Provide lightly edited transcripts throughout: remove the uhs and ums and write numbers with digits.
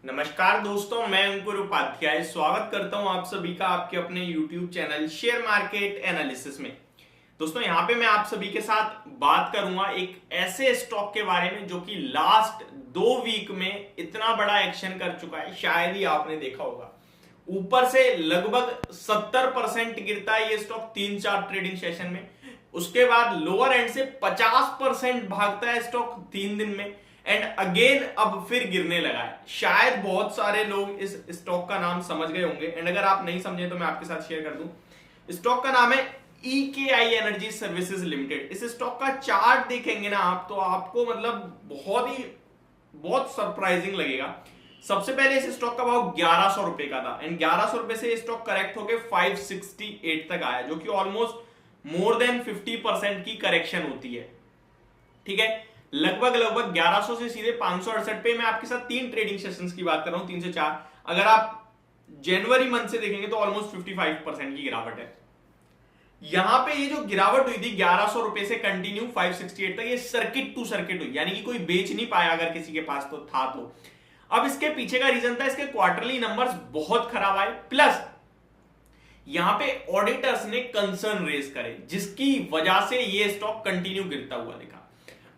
नमस्कार दोस्तों, मैं अंकुर उपाध्याय स्वागत करता हूं आप सभी का आपके अपने YouTube channel share market analysis में। दोस्तों यहाँ पे मैं आप सभी के साथ बात करूंगा एक ऐसे स्टॉक के बारे में जो कि लास्ट 2 वीक में इतना बड़ा एक्शन कर चुका है, शायद ही आपने देखा होगा। ऊपर से लगभग 70% गिरता है ये स्टॉक 3-4 ट्रेडिंग सेशन में। उसके बाद लोअर एंड से 50% भागता है स्टॉक 3 दिन में एंड अगेन अब फिर गिरने लगा है। शायद बहुत सारे लोग इस स्टॉक का नाम समझ गए होंगे एंड अगर आप नहीं समझे तो मैं आपके साथ शेयर कर दूं। स्टॉक का नाम है EKI एनर्जी सर्विसेज लिमिटेड। इस स्टॉक का चार्ट देखेंगे ना आप तो आपको मतलब बहुत सरप्राइजिंग लगेगा। सबसे पहले इस स्टॉक का भाव 1100 रुपए का था एंड 1100 रुपए से स्टॉक करेक्ट होकर 568 तक आया, जो कि ऑलमोस्ट मोर देन 50% की करेक्शन होती है। ठीक है, लगभग 1100 से सीधे 568 पे। मैं आपके साथ 3 ट्रेडिंग सेशंस की बात कर रहा हूं, 3 से 4। अगर आप जनवरी मंथ से देखेंगे तो ऑलमोस्ट 55% की गिरावट है। यहां पे ये जो गिरावट हुई थी 1100 रुपए से कंटिन्यू 568 तक, ये सर्किट टू सर्किट हुई, यानी कि कोई बेच नहीं पाया अगर किसी के पास तो था तो। अब इसके पीछे का रीजन था इसके क्वार्टरली नंबर्स बहुत खराब आए, प्लस यहां पे ऑडिटर्स ने कंसर्न रेज करे, जिसकी वजह से ये स्टॉक कंटिन्यू गिरता हुआ दिखा।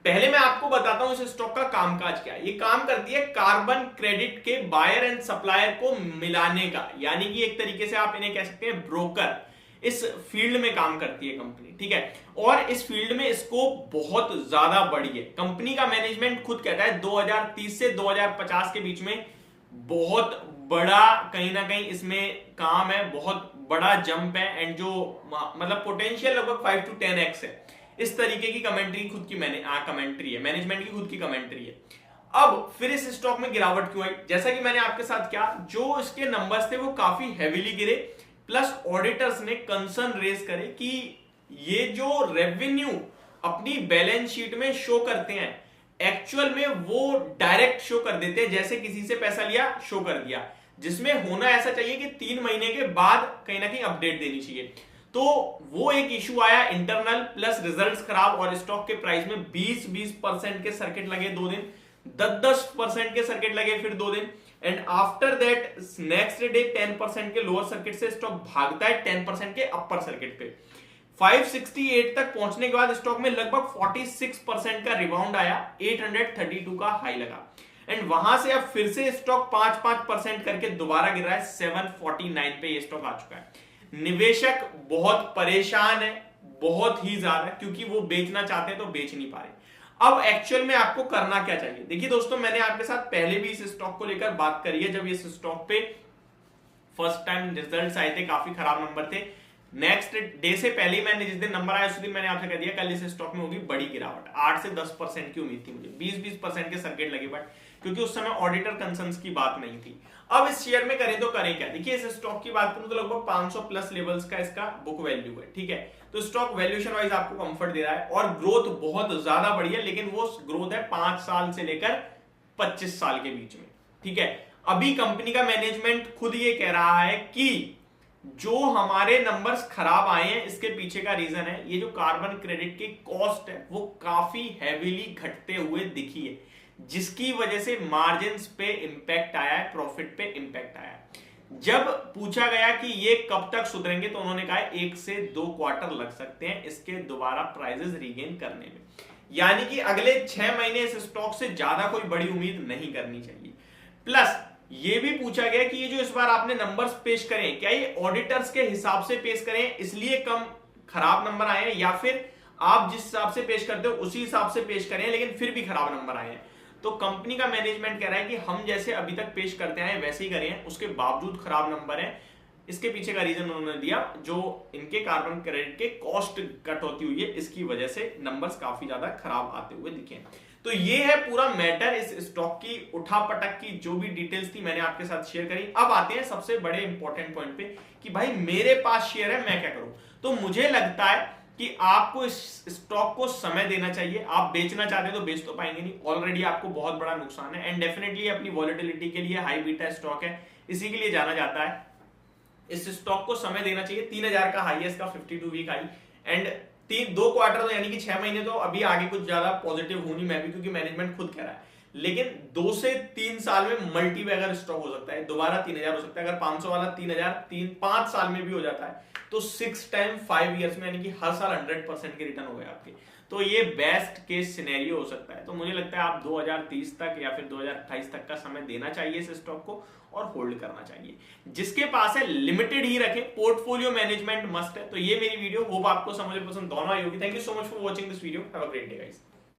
पहले मैं आपको बताता हूं इस स्टॉक का कामकाज क्या है। ये काम करती है कार्बन क्रेडिट के बायर एंड सप्लायर को मिलाने का, यानी कि एक तरीके से आप इन्हें कह सकते हैं ब्रोकर। इस फील्ड में काम करती है कंपनी, ठीक है। और इस फील्ड में स्कोप बहुत ज्यादा बड़ी है। कंपनी का मैनेजमेंट खुद कहता है 2030 से 2050 के बीच में बहुत बड़ा कहीं ना कहीं इसमें काम है, बहुत बड़ा जंप है एंड जो मतलब पोटेंशियल लगभग 5 to 10x है। इस तरीके की कमेंट्री खुद की कमेंट्री है, मैनेजमेंट की खुद की कमेंट्री है। अब फिर इस स्टॉक में गिरावट क्यों आई? जैसा कि मैंने आपके साथ किया, जो इसके नंबर्स थे वो काफी हेवीली गिरे, प्लस ऑडिटर्स ने कंसर्न रेज करे कि ये जो रेवेन्यू अपनी बैलेंस शीट में शो करते हैं, एक्चुअल में वो डायरेक्ट शो कर देते हैं, जैसे किसी से पैसा लिया शो कर दिया, जिसमें होना ऐसा चाहिए कि 3 महीने के बाद कहीं ना कहीं अपडेट देनी चाहिए। तो वो एक इशू आया इंटरनल, प्लस रिजल्ट्स खराब और स्टॉक के प्राइस में 20% के सर्किट लगे 2 दिन, 10% के सर्किट लगे फिर 2 दिन and after that next day 10% के लोअर सर्किट से स्टॉक भागता है 10% के अपर सर्किट पे। 568 तक पहुंचने के बाद स्टॉक में लगभग 46% का रिबाउंड आया, 832 का हाई लगा एंड वहां से अब फिर से स्टॉक 5% करके दोबारा गिर रहा है, 749 पे ये स्टॉक आ चुका है। निवेशक बहुत परेशान है, बहुत ही ज्यादा, क्योंकि वो बेचना चाहते हैं तो बेच नहीं पा रहे। अब एक्चुअल में आपको करना क्या चाहिए? देखिए दोस्तों, मैंने आपके साथ पहले भी इस स्टॉक को लेकर बात करी है। जब इस स्टॉक पे फर्स्ट टाइम रिजल्ट्स आए थे, काफी खराब नंबर थे। नेक्स्ट डे से पहले ही मैंने जिस दिन नंबर आया उस दिन मैंने आपसे कह दिया कल इस स्टॉक में होगी बड़ी गिरावट। 8 से 10% की उम्मीद थी मुझे, 20% के सर्किट लगे, बट क्योंकि उस समय ऑडिटर कंसर्न्स की बात नहीं थी। अब इस शेयर में करें तो करें क्या? देखिए, इस स्टॉक की बात करूं तो लगभग 500 प्लस लेवल्स का इसका बुक वैल्यू है, ठीक है। तो स्टॉक वैल्यूएशन वाइज आपको कंफर्ट दे रहा है और ग्रोथ बहुत ज्यादा बड़ी है, लेकिन वो ग्रोथ है 5 साल से लेकर 25 साल के बीच में, ठीक है। अभी कंपनी का मैनेजमेंट खुद ये कह रहा है कि जो हमारे नंबर्स खराब आए हैं इसके पीछे का रीजन है ये जो कार्बन क्रेडिट की कॉस्ट है वो काफी हैवीली घटते हुए दिखी है, जिसकी वजह से मार्जिन्स पे इंपैक्ट आया है, प्रॉफिट पे इंपैक्ट आया है। जब पूछा गया कि ये कब तक सुधरेंगे तो उन्होंने कहा 1 से 2 क्वार्टर लग सकते हैं इसके दोबारा प्राइसेस रीगेन करने में, यानी कि अगले 6 महीने इस स्टॉक से ज्यादा कोई बड़ी उम्मीद नहीं करनी चाहिए। प्लस ये भी पूछा गया कि ये जो इस बार आपने नंबर्स पेश करें, क्या ये ऑडिटर्स के हिसाब से पेश करें इसलिए कम खराब नंबर आए हैं, या फिर आप जिस हिसाब से पेश करते हो उसी हिसाब से पेश करें लेकिन फिर भी खराब नंबर आए हैं? तो कंपनी का मैनेजमेंट कह रहा है कि हम जैसे अभी तक पेश करते आए वैसे ही करें, उसके बावजूद खराब नंबर है। इसके पीछे का रीजन उन्होंने दिया जो इनके कार्बन क्रेडिट के कॉस्ट कट होती हुई है, इसकी वजह से नंबर्स काफी ज्यादा खराब आते हुए दिखे। तो ये है पूरा मैटर इस स्टॉक की उठापटक की, जो भी डिटेल्स थी मैंने आपके साथ शेयर करी। अब आते हैं सबसे बड़े इंपॉर्टेंट पॉइंट पे कि भाई मेरे पास शेयर है, मैं क्या करूं? तो मुझे लगता है कि आपको इस स्टॉक को समय देना चाहिए। आप बेचना चाहते हैं तो बेच तो पाएंगे नहीं, ऑलरेडी आपको बहुत बड़ा नुकसान है एंड डेफिनेटली अपनी वॉलेटिलिटी के लिए हाई बीटा स्टॉक है, इसी के लिए जाना जाता है। इस स्टॉक को समय देना चाहिए। 3000 का हाई है इसका, 52 वीक हाई एंड 2 क्वार्टर तो यानी कि 6 महीने तो अभी आगे कुछ ज्यादा पॉजिटिव हो नहीं मैं भी, क्योंकि मैनेजमेंट खुद कह रहा है। लेकिन 2 से 3 साल में मल्टी बैगर स्टॉक हो सकता है, दोबारा 3000 हो सकता है। अगर 500 वाला 3000 5 साल में भी हो जाता है तो 6 टाइम 5 ईयर्स में, यानी कि हर साल 100% के रिटर्न हो गए आपके। तो ये बेस्ट केस सिनेरियो हो सकता है। तो मुझे लगता है आप 2030 तक या फिर 2028 तक का समय देना चाहिए इस स्टॉक को और होल्ड करना चाहिए। जिसके पास है लिमिटेड ही रखें, पोर्टफोलियो मैनेजमेंट मस्ट है। तो ये मेरी वीडियो, होप आपको समझ पसंद दोनों आई होगी। Thank you so much for watching this video, have a great day guys.